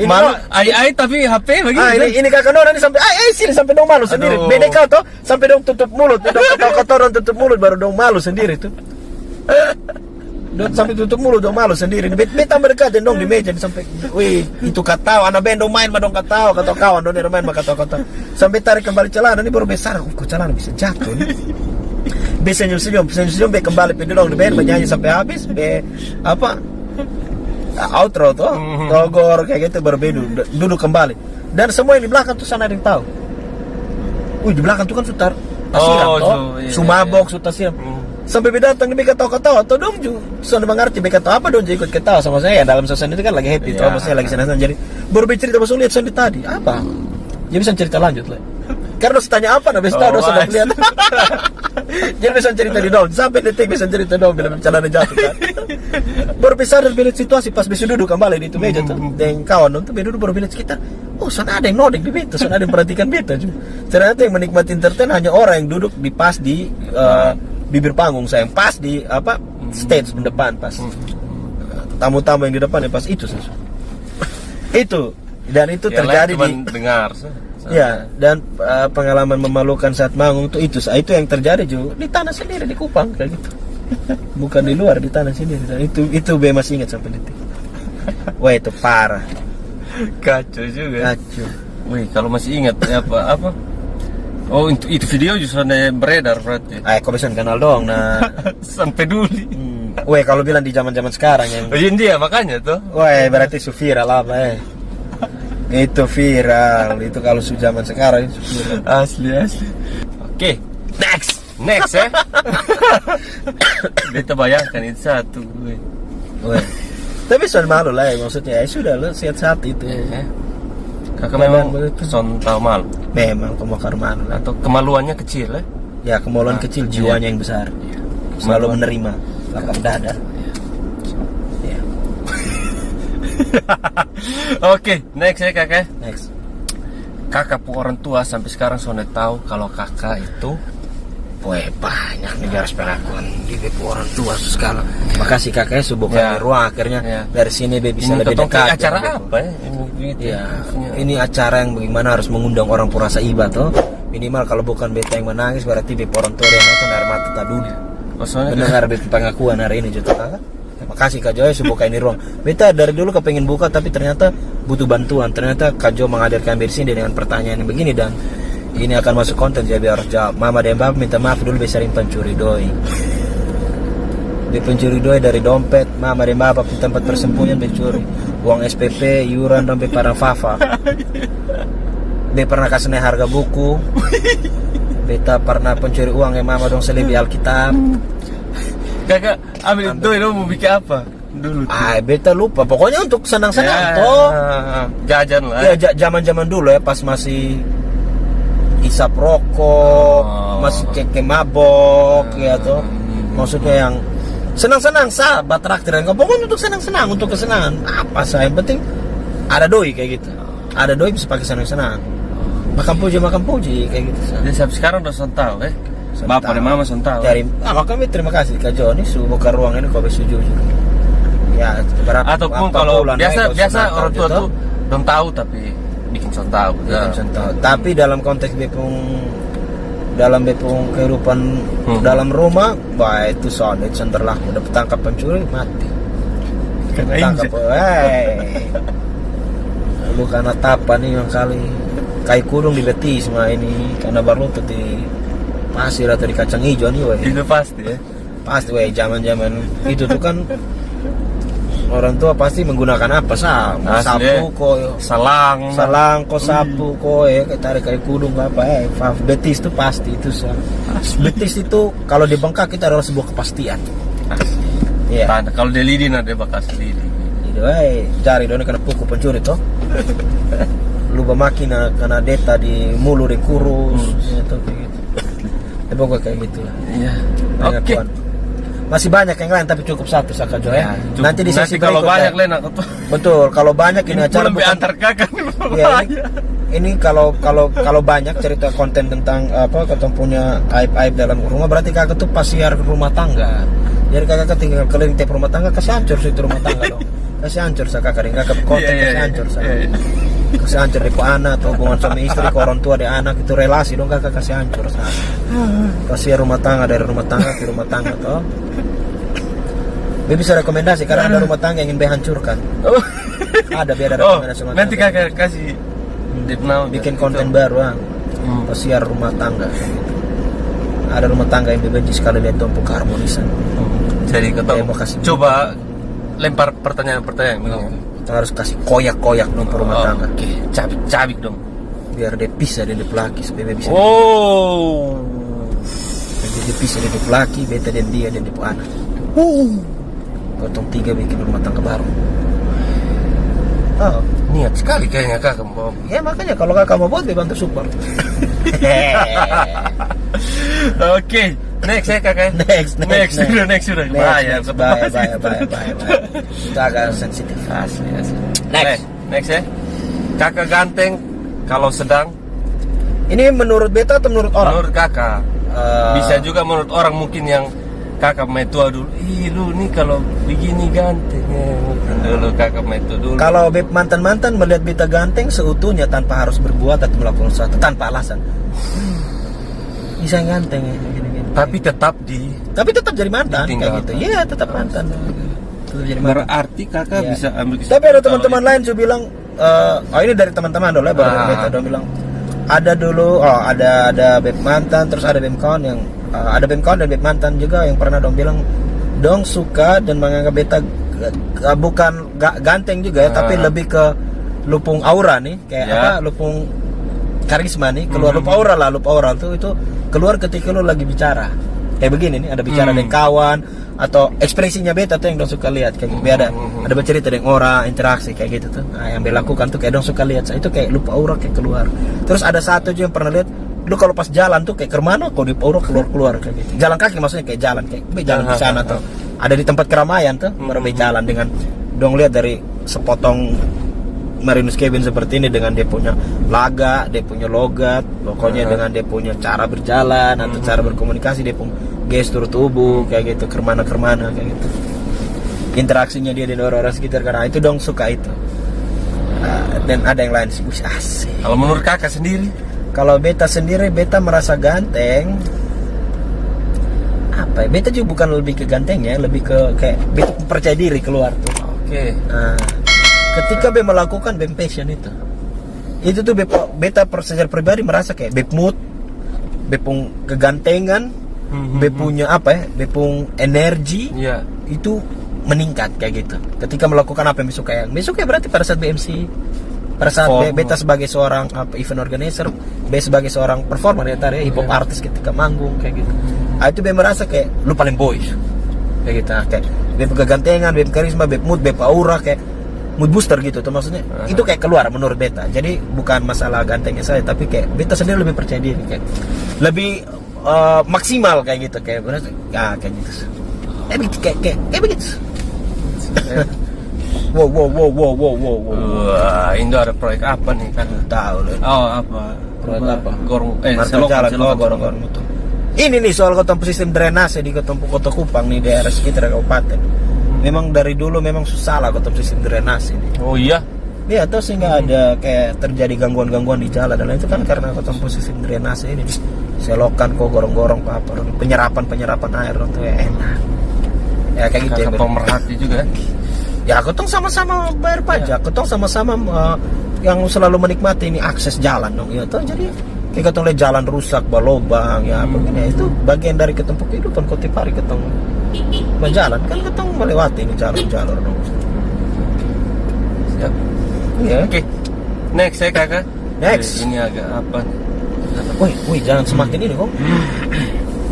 Malu ai tapi HP begitu. Ini kakak Nona ini sampai sini sampai dong malu sendiri. Beda kau toh sampai dong tutup mulut, dong kotor tutup mulut baru dong malu sendiri tuh. Dong sampai tutup mulut dong malu sendiri. Beta mendekat dong di meja sampai wih itu kata anak band dong main mah dong kata kawan dong main mah kata sampai tarik kembali celana ini baru besar kok celana bisa jatuh nih. Be senyum be kembali pergi dong di band menyanyi sampai habis be outro tuh togor kayak gitu baru be duduk kembali dan semua yang di belakang tuh sana ada yang tahu. Wih di belakang tuh kan sutar siram sumabok sutar siram. Sampai beda datang di ketawa atau dong juga sudah mengerti ketawa apa dong jadi ikut ketawa sama saya dalam suasana itu kan lagi happy tuh maksudnya lagi senang jadi baru bercerita pas lihat sampai tadi apa jadi bisa cerita lanjut lah karena harus tanya apa nah besok sudah lihat jadi bisa cerita di daun sampai detik bisa cerita daun bila celana jatuh kan baru bisa dan bilang situasi pas bisa duduk kembali di itu meja tuh dengan kawan tuh duduk baru bilang sekitar sana ada yang noding di beta sana ada yang perhatikan beta juga ternyata yang menikmati entertain hanya orang yang duduk di pas di bibir panggung saya pas di stage depan pas tamu-tamu yang di depan pas itu itu dan itu yang terjadi di dengar ya dan pengalaman memalukan saat manggung itu yang terjadi juga di tanah sendiri di Kupang kayak gitu bukan di luar di tanah sendiri dan itu be masih ingat sampai detik wah itu parah kacau juga wih kalau masih ingat apa oh itu video justru ada beredar berarti. Kau bisa kenal dong, nah. Sampai peduli. Weh kalau bilang di zaman-zaman sekarang yang. Oh iya makanya tuh. Weh berarti itu viral apa Itu viral, itu kalau zaman sekarang itu viral. Asli. Oke, next ya. Kita bayangkan itu satu gue. Weh. Tapi soal malu lah maksudnya sudah lo sehat-sehat itu. Kakak memang son tahu malu. Memang pemakar malu atau kemaluannya kecil Ya, kemaluan kecil, jiwanya yang besar. Selalu menerima lapang dada. Ya. Oke, next ya kakak. Next. Kakak pu orang tua sampai sekarang sudah tahu kalau kakak itu Wah, banyak nih harus pengakuan di bepu orang tua sekarang. Makasih kakaknya subuh Ya. ruang akhirnya Ya. dari sini be bisa ini lebih ketong kayak dekat. acara ya, Bepu. apa ya? Ya, ini acara yang bagaimana harus mengundang orang purasa iba toh. Minimal kalau bukan beta yang menangis berarti bepu orang tua yang nonton air mata tak dulu. Maksudnya Mendengar bepu pengakuan hari ini juga kakak. Makasih Kak Joy subuh ini ruang. Beta dari dulu kepengen buka tapi ternyata butuh bantuan. Ternyata Kak Jo menghadirkan di sini dengan pertanyaan yang begini dan ini akan masuk konten jadi harus jawab. Mama dan Bapak minta maaf dulu besarin pencuri doi. Dia pencuri doi dari dompet. Mama dan Bapak di tempat persembunyian mencuri uang SPP, iuran sampai para Fafa. Dia pernah kasih naik harga buku. Beta pernah pencuri uang yang mama dong selebi Alkitab. kakak ambil itu mau bikin apa dulu? Beta lupa. Pokoknya untuk senang-senang Ya, toh. jajan lah. Ya zaman-zaman dulu ya pas masih isap rokok, masih keke mabok ya toh. Maksudnya yang senang-senang sahabat traktir. Pokoknya untuk senang-senang, untuk kesenangan. Apa sih yang penting ada doi kayak gitu. Ada doi bisa pakai senang-senang. Makan puji kayak gitu. Jadi sampai sekarang udah tahu Sontau. Bapak dan mama tahu. Dari makanya terima kasih Kak Joni subuh ke ruang ini kau jujur. Ya, berapa Ataupun berapa kalau bulan biasa kau biasa sunatan orang tua gitu. tuh belum tahu tapi bikin tahu. Ya, contoh. Tapi dalam konteks dalam bepung kehidupan dalam rumah, bah itu soalnya centerlah udah ketangkap pencuri mati. Ketangkap, lu karena tapa nih yang kali kai kudung di betis mah ini karena baru tuh di pasir atau di kacang hijau nih, weh. Itu pasti ya. Pasti, weh, zaman-zaman itu tuh kan orang tua pasti menggunakan apa sapu kok salang kok sapu kok tarik kayak kudung apa betis itu pasti itu betis itu kalau di Bengkak kita adalah sebuah kepastian. Iya. Kalau di lidi ada bekas lidi. Itu cari dong kena pukul pencuri toh. Lupa makina kena deta di mulu di kurus itu kayak gitu. Ya pokoknya kayak gitu lah. Iya. Oke. Masih banyak yang lain tapi cukup satu Saka Jo ya. Nanti di sesi kalau berikutnya. banyak lain aku tuh. Betul, kalau banyak ini acara lebih antar kakak nih. Ya, ini kalau banyak cerita konten tentang apa ketemu punya aib-aib dalam rumah berarti kakak tuh pasiar rumah tangga. Jadi kakak tinggal keliling tiap rumah tangga kasih hancur situ rumah tangga dong. Kasih hancur kakak kakak konten kasih hancur kasih hancur di anak atau hubungan suami istri ke orang tua di anak itu relasi dong kakak kasih hancur kasih rumah tangga dari rumah tangga ke rumah tangga toh. Dia bisa rekomendasi karena ada rumah tangga yang ingin hancurkan. Ada biar ada rekomendasi rumah nanti tangga. kakak kasih Bikin konten baru pasiar rumah tangga gitu. Ada rumah tangga yang dibenci sekali lihat tumpuk keharmonisan. Jadi ketemu kasih coba lempar pertanyaan-pertanyaan kita harus kasih koyak-koyak dong ke rumah tangga. Oke, cabik dong. Biar dia pisah dan dia pelaki supaya dia bisa. Jadi dia pisah dan dia pelaki, beta dan dia dan dia anak. Potong 3 bikin rumah tangga baru. Niat sekali kayaknya kakak mau. Ya makanya kalau kakak mau buat dia bantu support. Oke, next ya kakak. Next. Sudah. Bahaya. Itu agak sensitif. Asli. Next ya. Kakak ganteng kalau sedang. Ini menurut beta atau menurut orang? Menurut kakak. Bisa juga menurut orang mungkin yang kakak main tua dulu. Lu nih kalau begini ganteng ya. Dulu kakak main tua dulu. Kalau mantan-mantan melihat beta ganteng seutuhnya tanpa harus berbuat atau melakukan sesuatu tanpa alasan. Bisa ganteng ya gini. Tapi tetap jadi mantan kayak gitu. Iya, tetap mantan. Tetap jadi mantan. Berarti kakak bisa ambil kesimpulan. Tapi ada teman-teman lain juga bilang ini dari teman-teman dulu ya baru beta dong bilang ada dulu ada beb mantan terus ada beb kawan yang ada beb kawan dan beb mantan juga yang pernah dong bilang dong suka dan menganggap beta bukan ganteng juga ya tapi lebih ke lupung aura nih kayak lupung karisma nih keluar lupa aura tuh itu keluar ketika lu lagi bicara kayak begini nih ada bicara dengan kawan atau ekspresinya beta tuh yang dong suka lihat kayak gitu ada bercerita dengan orang interaksi kayak gitu tuh yang dia lakukan tuh kayak dong suka lihat itu kayak lupa aura kayak keluar terus ada satu juga yang pernah lihat lu kalau pas jalan tuh kayak kemana kok di Pura keluar kayak gitu. Jalan kaki maksudnya kayak jalan jalan di sana tuh. Ada di tempat keramaian tuh, baru jalan dengan dong lihat dari sepotong Marinus Kevin seperti ini dengan dia punya laga, dia punya logat, pokoknya dengan dia punya cara berjalan atau cara berkomunikasi, dia punya gestur tubuh kayak gitu, kemana kayak gitu. Interaksinya dia dengan orang-orang sekitar, karena itu dong suka itu. Dan ada yang lain sih, asik. Kalau menurut kakak sendiri? Kalau beta sendiri, beta merasa ganteng. Apa ya? Beta juga bukan lebih ke gantengnya, lebih ke kayak beta percaya diri keluar tuh. Oke. Nah, ketika beta melakukan beta passion itu tuh beta secara pribadi merasa kayak beta mood, beta kegantengan, beta punya apa ya? Beta punya energi. Iya. Itu meningkat kayak gitu. Ketika melakukan apa yang besok kayak berarti pada saat BMC, pada saat beta sebagai seorang event organizer, beta sebagai seorang performer ya tadi hip hop artis ketika manggung kayak gitu. Itu beta merasa kayak lu paling boys kayak gitu. Kayak beta kegantengan, beta karisma, beta mood, beta aura kayak mood booster gitu tuh maksudnya. Itu kayak keluar menurut beta. Jadi bukan masalah gantengnya saya, tapi kayak beta sendiri lebih percaya diri kayak lebih maksimal kayak gitu kayak berarti kayak gitu. Kayak begitu. Wow. Wah, Indo ada proyek apa nih kan? Tahu loh. Oh, apa? Proyek apa? Gorong. Jalan gorong itu. Ini nih soal ketompo sistem drainase di ketompo Kota Kupang nih daerah sekitar kabupaten. Memang dari dulu memang susah lah ketompo sistem drainase ini. Oh iya. Iya, terus sehingga ada kayak terjadi gangguan-gangguan di jalan dan itu kan karena ketompo sistem drainase ini selokan kok gorong-gorong apa penyerapan air itu ya enak. Ya kayak gitu ya. Pemerhati juga. Ya, ketong sama-sama bayar pajak, ketong sama-sama yang selalu menikmati ini akses jalan dong. Ya, toh jadi kayak ketong lihat jalan rusak, berlubang, ya begini itu bagian dari ketong kehidupan kok tiap hari ketong berjalan kan ketong melewati ini jalur dong. Siap. Iya. Oke. Next ya kakak. Next. Ini agak apa? Wih, jangan semakin ini kok.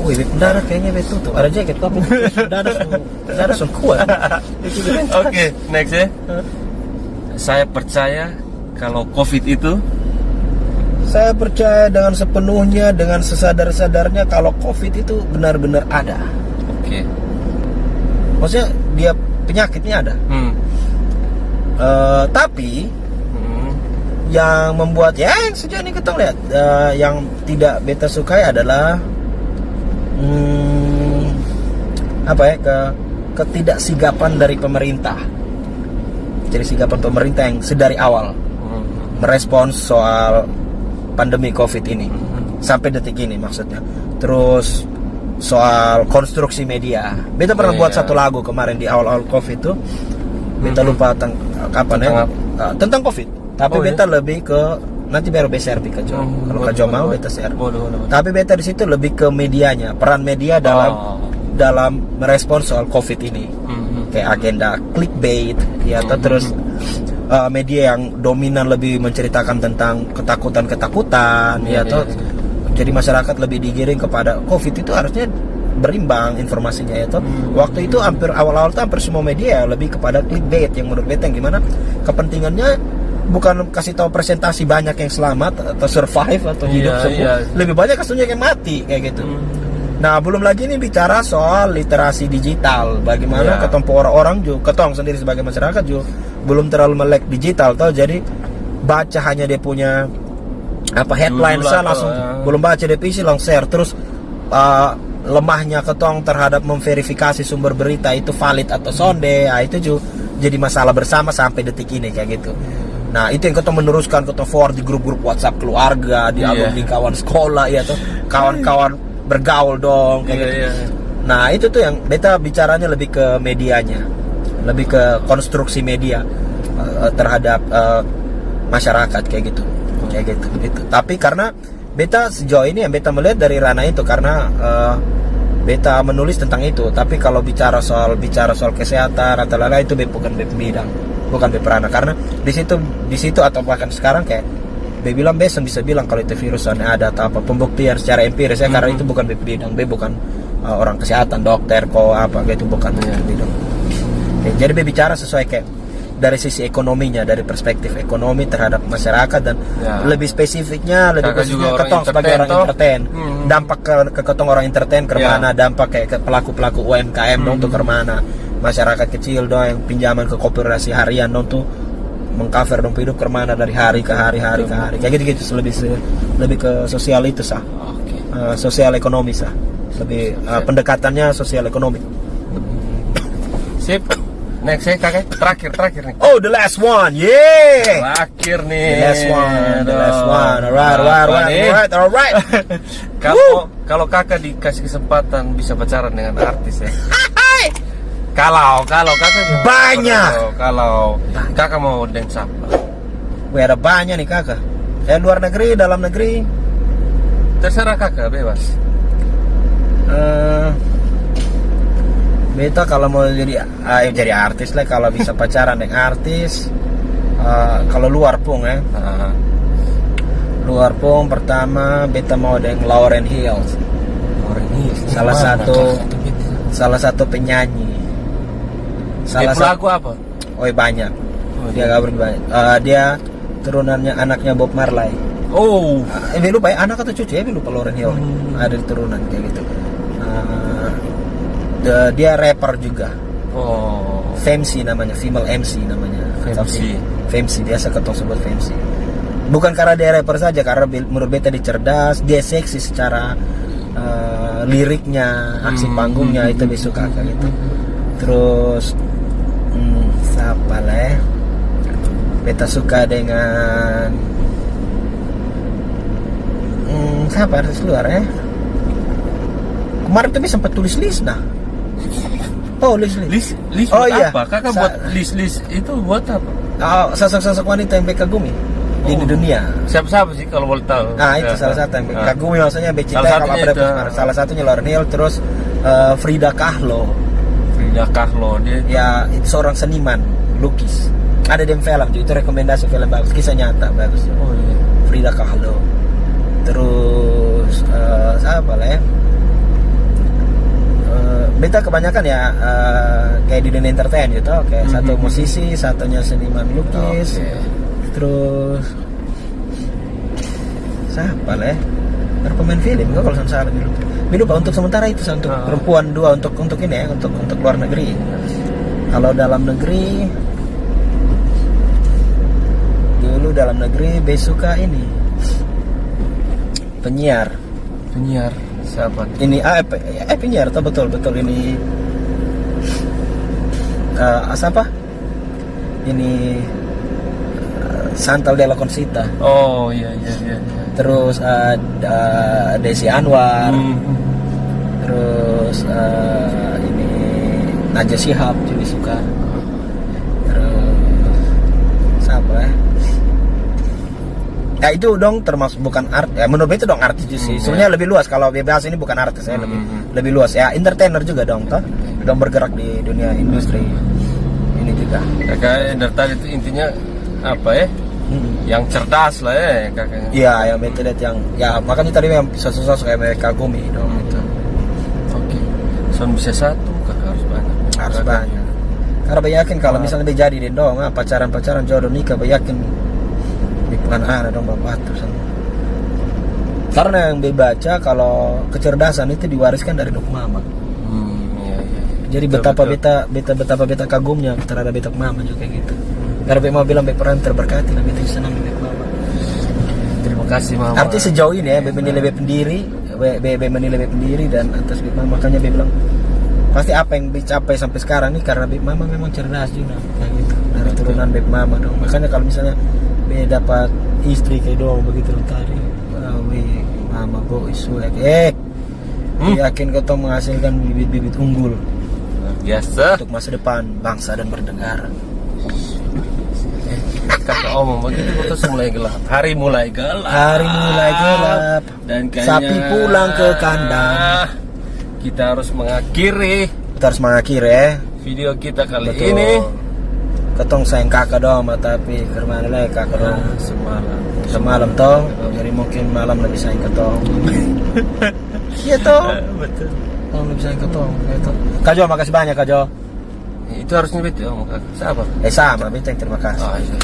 Wih, mendadak kayaknya betul tuh. Ada jaket tapi mendadak sun kuat. Oke, next ya. Saya percaya kalau COVID itu, saya percaya dengan sepenuhnya, dengan sesadar-sadarnya kalau COVID itu benar-benar ada. oke. Maksudnya dia penyakitnya ada. Tapi yang membuat yang sejauh ini kita lihat yang tidak beta sukai adalah ketidaksigapan dari pemerintah. Jadi sigapan pemerintah yang sedari awal merespons soal pandemi COVID ini sampai detik ini maksudnya. Terus soal konstruksi media. Beta pernah buat satu lagu kemarin di awal-awal COVID itu. Beta lupa kapan tentang COVID. Tapi beta lebih ke nanti baru BCRP ke Jo. Kalau ke Jo mau beta share. Tapi beta di situ lebih ke medianya, peran media dalam merespons soal COVID ini. Kayak agenda clickbait ya terus media yang dominan lebih menceritakan tentang ketakutan ya jadi masyarakat lebih digiring kepada COVID itu harusnya berimbang informasinya ya toh. Waktu itu hampir awal-awal tuh hampir semua media lebih kepada clickbait yang menurut beta yang gimana kepentingannya bukan kasih tahu presentasi banyak yang selamat atau survive atau hidup sembuh, lebih banyak kasusnya yang mati kayak gitu. Nah, belum lagi nih bicara soal literasi digital. Bagaimana ketompo orang-orang juga, ketong sendiri sebagai masyarakat juga belum terlalu melek digital toh. Jadi baca hanya dia punya headline saya langsung belum baca dia isi langsung share. Terus lemahnya ketong terhadap memverifikasi sumber berita itu valid atau sonde, itu juga jadi masalah bersama sampai detik ini kayak gitu. Nah, itu yang ketong meneruskan, ketong forward di grup-grup WhatsApp keluarga, di alumni kawan sekolah ya tuh, kawan-kawan bergaul dong kayak gitu. Nah, itu tuh yang beta bicaranya lebih ke medianya, lebih ke konstruksi media terhadap masyarakat kayak gitu. Gitu. Tapi karena beta sejauh ini yang beta melihat dari ranah itu karena beta menulis tentang itu. Tapi kalau bicara soal kesehatan atau lain-lain itu bukan bidang, bukan berperan karena di situ atau bahkan sekarang kayak B bilang besok bisa bilang kalau itu virus ada atau apa pembuktian secara empiris ya karena itu bukan bidang B bukan orang kesehatan dokter kok apa gitu bukan bidang. Jadi B bicara sesuai kayak dari sisi ekonominya, dari perspektif ekonomi terhadap masyarakat dan Ya. lebih spesifiknya, lebih Kakak juga khususnya orang ketong sebagai entertain orang toh. entertain. Dampak ke ketong orang entertain ke Ya. mana, dampak kayak ke pelaku-pelaku UMKM dong tuh ke mana, masyarakat kecil dong yang pinjaman ke koperasi harian dong tuh mengcover dong hidup ke mana dari hari ke hari ke hari kayak gitu lebih ke sosial itu sah. Oke. Sosial ekonomi sah, lebih pendekatannya sosial ekonomi. Sip. Next saya kakek terakhir nih. Oh, the last one, yeah. Terakhir nih. The last one. Alright. Kalau kakak dikasih kesempatan bisa pacaran dengan artis ya. Kalau kakak juga- Banyak. Kalau kakak mau dengan siapa? Wih, ada banyak nih kakak. Luar negeri, dalam negeri. Terserah kakak, bebas. Beta kalau mau jadi artis lah, kalau bisa pacaran dengan artis. Kalau luar pun ya. Nah, Luar pun pertama beta mau dengan Lauryn Hill. orang ini Salah satu penyanyi. Dia lagu apa? Banyak. Oh, Dia gak banyak. Dia turunannya anaknya Bob Marley. Oh, Lupa ya, anak atau cucu ya, lupa Lauryn Hill. Ada turunan kayak gitu. Dia rapper juga. oh, Femsi namanya, female MC namanya. Femsi. Femsi, biasa ketong sebut Femsi. Bukan karena dia rapper saja, karena menurut beta dia cerdas, dia seksi secara liriknya, aksi panggungnya itu dia suka kayak gitu. Terus siapa lah ya? Beta suka dengan siapa artis luar ya? Kemarin tuh dia sempat tulis list nah. Oh, list. list Oh, buat iya. apa? Kakak buat list itu buat apa? Sosok-sosok wanita yang beta kagumi di dunia. Siapa sih kalau boleh tahu? Nah, itu salah satu yang beta kagumi, maksudnya beta Salah kalau satunya ada itu. salah satunya Lauryn Hill, terus Frida Kahlo. Frida Kahlo dia. Ya, itu seorang seniman lukis. Ada di film juga, itu rekomendasi film bagus, kisah nyata bagus. Oh iya. Frida Kahlo. Terus siapa lah ya? Beta kebanyakan ya kayak di dunia entertain gitu, kayak satu musisi, satunya seniman lukis. Oke. Terus siapa lah ya? Ada pemain film enggak kalau salah lupa. Untuk sementara itu untuk perempuan dua untuk ini ya, untuk luar negeri. Kalau dalam negeri dulu dalam negeri besuka ini penyiar Siapa? ini penyiar tuh betul ini siapa ini Santal Della Consita. Oh iya. Terus Desi Anwar. Terus ini Najwa Shihab juga suka. Terus siapa ya? Ya itu dong termasuk bukan art ya, menurut itu dong artis sih. Sebenarnya lebih luas, kalau bebas ini bukan artis ya, lebih luas ya, entertainer juga dong toh. Dong bergerak di dunia industri ini juga. Kakak entertain itu intinya apa ya? Yang cerdas lah ya kakaknya. Iya, yang metode yang ya makanya tadi yang sosok-sosok kayak mereka kagumi dong itu. Oke. Soalnya bisa satu, kakak harus banyak. Harus banyak. Karena yakin kalau misalnya dia jadi dong, pacaran jodoh nikah, yakin di anak dong bapak tuh. Karena yang dibaca kalau kecerdasan itu diwariskan dari dok mama. Iya. Jadi betapa beta kagumnya terhadap beta mama juga gitu. Karena beta mau bilang beta peran terberkati, dan beta senang beta mama. Terima kasih mama. Artinya sejauh ini ya, beta menilai beta pendiri dan atas beta mama, makanya beta bilang pasti apa yang dicapai sampai sekarang nih karena beta mama memang cerdas juga kayak gitu. Dari turunan beta mama dong. Makanya kalau misalnya beta dapat istri kayak dong begitu tadi, mama boy suek yakin kau menghasilkan bibit-bibit unggul biasa untuk masa depan bangsa dan bernegara. Kakak omong begitu putus mulai gelap. Hari mulai gelap dan kayaknya sapi pulang ke kandang. Kita harus mengakhiri video kita kali Betul. ini. Ketong sayang kakak dong, tapi kemana lagi kakak dong? Semalam toh, jadi mungkin malam lebih sayang ketong. Iya toh. Betul. Malam lebih sayang ketong. Kajo, makasih banyak Kajo. Itu harusnya betul Om Kakak. Siapa? Sama Bintang, terima kasih. Oh, iya.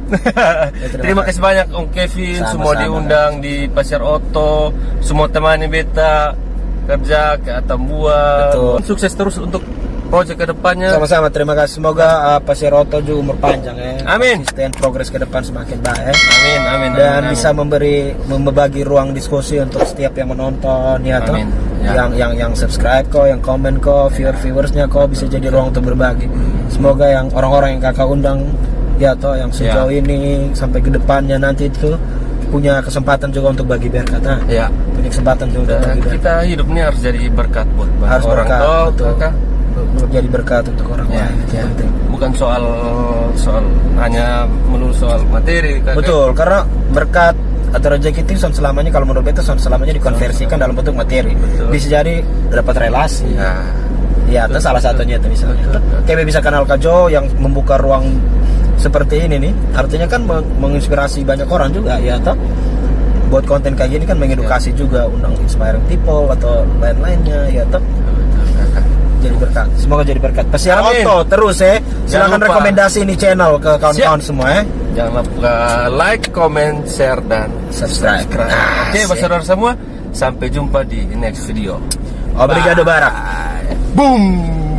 Ya, Terima kasih banyak Om Kevin, Sama-sama, semua diundang di Pasar Oto, semua temani beta kerja ke Atambua. Betul. Sukses terus untuk proyek kedepannya. Sama-sama, terima kasih. Semoga Pasir Oto juga umur panjang ya. Amin. Konsisten, progres ke depan semakin baik. Amin, amin. Dan amin, bisa membagi ruang diskusi untuk setiap yang menonton ya toh. Amin. Ya. Yang subscribe kok, yang komen kok, viewersnya kok bisa jadi ruang untuk berbagi. Semoga yang orang-orang yang kakak undang ya toh yang sejauh ini sampai ke depannya nanti itu punya kesempatan juga untuk bagi berkat. Nah, Ya. punya kesempatan juga untuk Dan bagi berkat. kita hidup ini harus jadi berkat buat Harus orang berkat, tua, betul. Kakak. Jadi berkat untuk orang Ya, lain. Itu ya. penting. Bukan soal hanya melulu soal materi, Kakak. Betul, karena berkat atau rezeki itu selamanya kalau menurut beta selamanya dikonversikan dalam bentuk materi. Betul. Bisa jadi dapat relasi. Ya. Ya, itu salah satunya itu misalnya. Kayak bisa kenal Kajo yang membuka ruang seperti ini nih. Artinya kan menginspirasi banyak orang juga ya toh. Buat konten kayak gini kan mengedukasi juga, undang inspiring people atau lain-lainnya ya toh. Jadi berkat. Semoga jadi berkat. Pesiaran Amin. Oto terus ya. Jangan Silakan lupa. rekomendasi ini channel ke kawan-kawan semua ya. Jangan lupa like, comment, share, dan Subscribe. Oke, saudara semua, sampai jumpa di next video. Obrigado Barak. Boom.